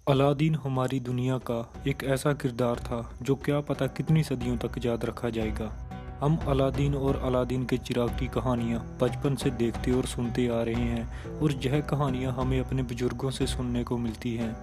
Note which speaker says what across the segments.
Speaker 1: Aladdin हमारी दुनिया का एक ऐसा किरदार था जो क्या पता कितनी सदियों तक याद रखा जाएगा। हम अलादीन और अलादीन के चिराग की कहानियाँ बचपन से देखते और सुनते आ रहे हैं और यह कहानियाँ हमें अपने बुजुर्गों से सुनने को मिलती हैं।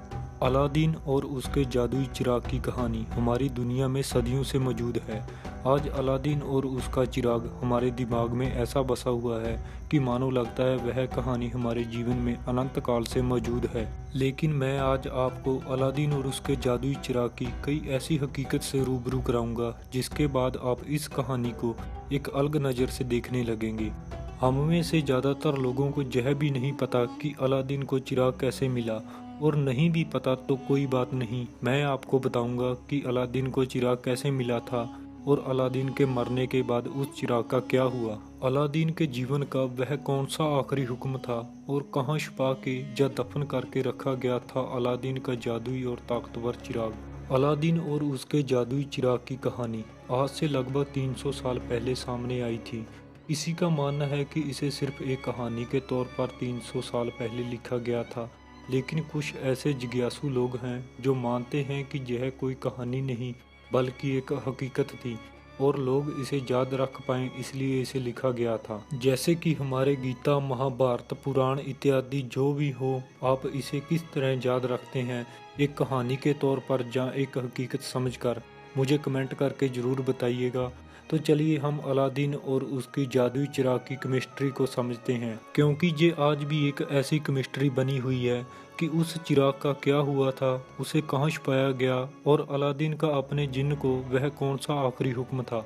Speaker 1: अलादीन और उसके जादुई चिराग की कहानी हमारी दुनिया में सदियों से मौजूद है। आज अलादीन और उसका चिराग हमारे दिमाग में ऐसा बसा हुआ है कि मानो लगता है वह कहानी हमारे जीवन में अनंत काल से मौजूद है। लेकिन मैं आज आपको अलादीन और उसके जादुई चिराग की कई ऐसी हकीकत से रूबरू कराऊंगा जिसके बाद आप इस कहानी को एक अलग नज़र से देखने लगेंगे। हम में से ज़्यादातर लोगों को यह भी नहीं पता कि अलादीन को चिराग कैसे मिला, और नहीं भी पता तो कोई बात नहीं, मैं आपको बताऊंगा कि अलादीन को चिराग कैसे मिला था और अलादीन के मरने के बाद उस चिराग का क्या हुआ। अलादीन के जीवन का वह कौन सा आखिरी हुक्म था और कहाँ छुपा के या दफन करके रखा गया था अलादीन का जादुई और ताकतवर चिराग। अलादीन और उसके जादुई चिराग की कहानी आज से लगभग 300 साल पहले सामने आई थी। किसी का मानना है कि इसे सिर्फ एक कहानी के तौर पर 300 साल पहले लिखा गया था, लेकिन कुछ ऐसे जिज्ञासु लोग हैं जो मानते हैं कि यह कोई कहानी नहीं बल्कि एक हकीकत थी और लोग इसे याद रख पाएं इसलिए इसे लिखा गया था। जैसे कि हमारे गीता, महाभारत, पुराण इत्यादि जो भी हो, आप इसे किस तरह याद रखते हैं, एक कहानी के तौर पर या एक हकीकत समझकर, मुझे कमेंट करके ज़रूर बताइएगा। तो चलिए हम अलादीन और उसकी जादुई चिराग की केमिस्ट्री को समझते हैं, क्योंकि ये आज भी एक ऐसी केमिस्ट्री बनी हुई है कि उस चिराग का क्या हुआ था, उसे कहाँ छुपाया गया और अलादीन का अपने जिन्न को वह कौन सा आखिरी हुक्म था।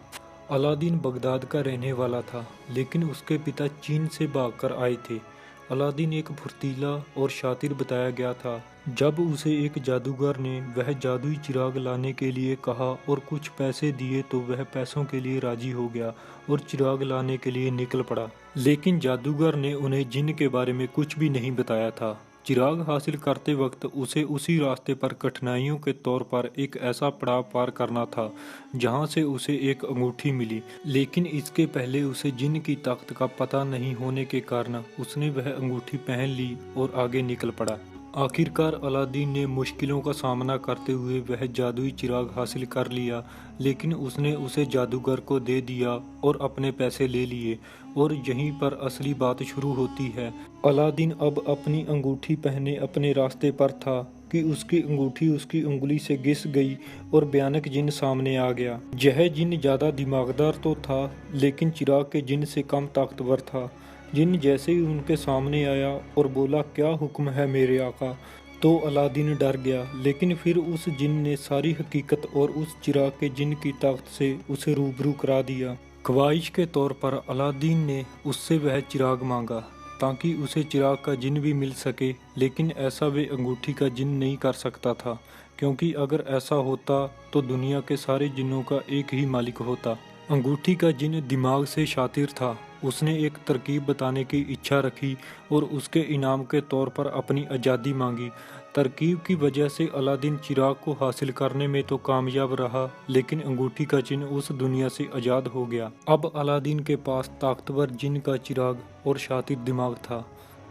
Speaker 1: अलादीन बगदाद का रहने वाला था, लेकिन उसके पिता चीन से भागकर आए थे। अलादीन एक फुर्तीला और शातिर बताया गया था। जब उसे एक जादूगर ने वह जादुई चिराग लाने के लिए कहा और कुछ पैसे दिए तो वह पैसों के लिए राजी हो गया और चिराग लाने के लिए निकल पड़ा। लेकिन जादूगर ने उन्हें जिन्न के बारे में कुछ भी नहीं बताया था। चिराग हासिल करते वक्त उसे उसी रास्ते पर कठिनाइयों के तौर पर एक ऐसा पड़ाव पार करना था जहां से उसे एक अंगूठी मिली, लेकिन इसके पहले उसे जिन्न की ताकत का पता नहीं होने के कारण उसने वह अंगूठी पहन ली और आगे निकल पड़ा। आखिरकार अलादीन ने मुश्किलों का सामना करते हुए वह जादुई चिराग हासिल कर लिया, लेकिन उसने उसे जादूगर को दे दिया और अपने पैसे ले लिए। और यहीं पर असली बात शुरू होती है। अलादीन अब अपनी अंगूठी पहने अपने रास्ते पर था कि उसकी अंगूठी उसकी उंगली से घिस गई और भयानक जिन्न सामने आ गया। यह जिन्न ज़्यादा दिमागदार तो था, लेकिन चिराग के जिन्न से कम ताकतवर था। जिन्न जैसे ही उनके सामने आया और बोला, क्या हुक्म है मेरे आका, तो अलादीन डर गया। लेकिन फिर उस जिन्न ने सारी हकीकत और उस चिराग के जिन्न की ताकत से उसे रूबरू करा दिया। ख्वाहिश के तौर पर अलादीन ने उससे वह चिराग मांगा ताकि उसे चिराग का जिन्न भी मिल सके, लेकिन ऐसा वे अंगूठी का जिन्न नहीं कर सकता था, क्योंकि अगर ऐसा होता तो दुनिया के सारे जिन्नों का एक ही मालिक होता। अंगूठी का जिन्न दिमाग से शातिर था। उसने एक तरकीब बताने की इच्छा रखी और उसके इनाम के तौर पर अपनी आज़ादी मांगी। तरकीब की वजह से अलादीन चिराग को हासिल करने में तो कामयाब रहा, लेकिन अंगूठी का जिन्न उस दुनिया से आज़ाद हो गया। अब अलादीन के पास ताकतवर जिन्न का चिराग और शातिर दिमाग था।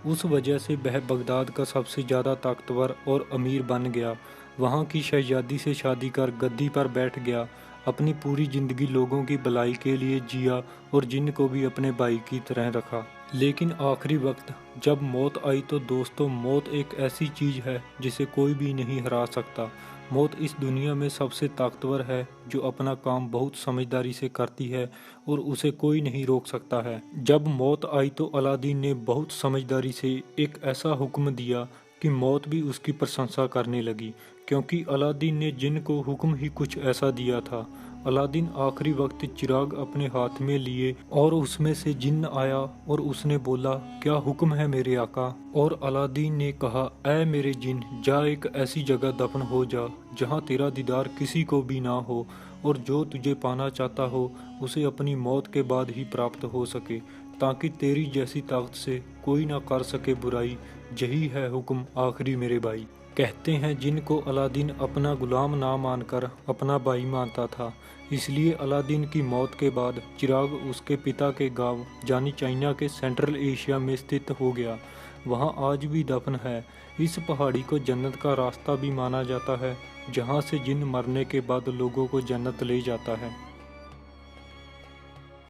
Speaker 1: उस वजह से वह बगदाद का सबसे ज़्यादा ताकतवर और अमीर बन गया। वहाँ की शहजादी से शादी कर गद्दी पर बैठ गया। अपनी पूरी ज़िंदगी लोगों की भलाई के लिए जिया और जिन्न को भी अपने भाई की तरह रखा। लेकिन आखिरी वक्त जब मौत आई तो दोस्तों, मौत एक ऐसी चीज़ है जिसे कोई भी नहीं हरा सकता। मौत इस दुनिया में सबसे ताकतवर है जो अपना काम बहुत समझदारी से करती है और उसे कोई नहीं रोक सकता है। जब मौत आई तो अलादीन ने बहुत समझदारी से एक ऐसा हुक्म दिया कि मौत भी उसकी प्रशंसा करने लगी, क्योंकि अलादीन ने जिन्न को हुक्म ही कुछ ऐसा दिया था। अलादीन आखिरी वक्त चिराग अपने हाथ में लिए और उसमें से जिन्न आया और उसने बोला, क्या हुक्म है मेरे आका। और अलादीन ने कहा, ऐ मेरे जिन्न, जा एक ऐसी जगह दफन हो जा जहाँ तेरा दीदार किसी को भी ना हो और जो तुझे पाना चाहता हो उसे अपनी मौत के बाद ही प्राप्त हो सके, ताकि तेरी जैसी ताकत से कोई ना कर सके बुराई। यही है हुक्म आखिरी मेरे भाई। कहते हैं जिन्न को अलादीन अपना गुलाम ना मानकर अपना भाई मानता था, इसलिए अलादीन की मौत के बाद चिराग उसके पिता के गांव यानी चाइना के सेंट्रल एशिया में स्थित हो गया। वहां आज भी दफन है। इस पहाड़ी को जन्नत का रास्ता भी माना जाता है, जहाँ से जिन मरने के बाद लोगों को जन्नत ले जाता है।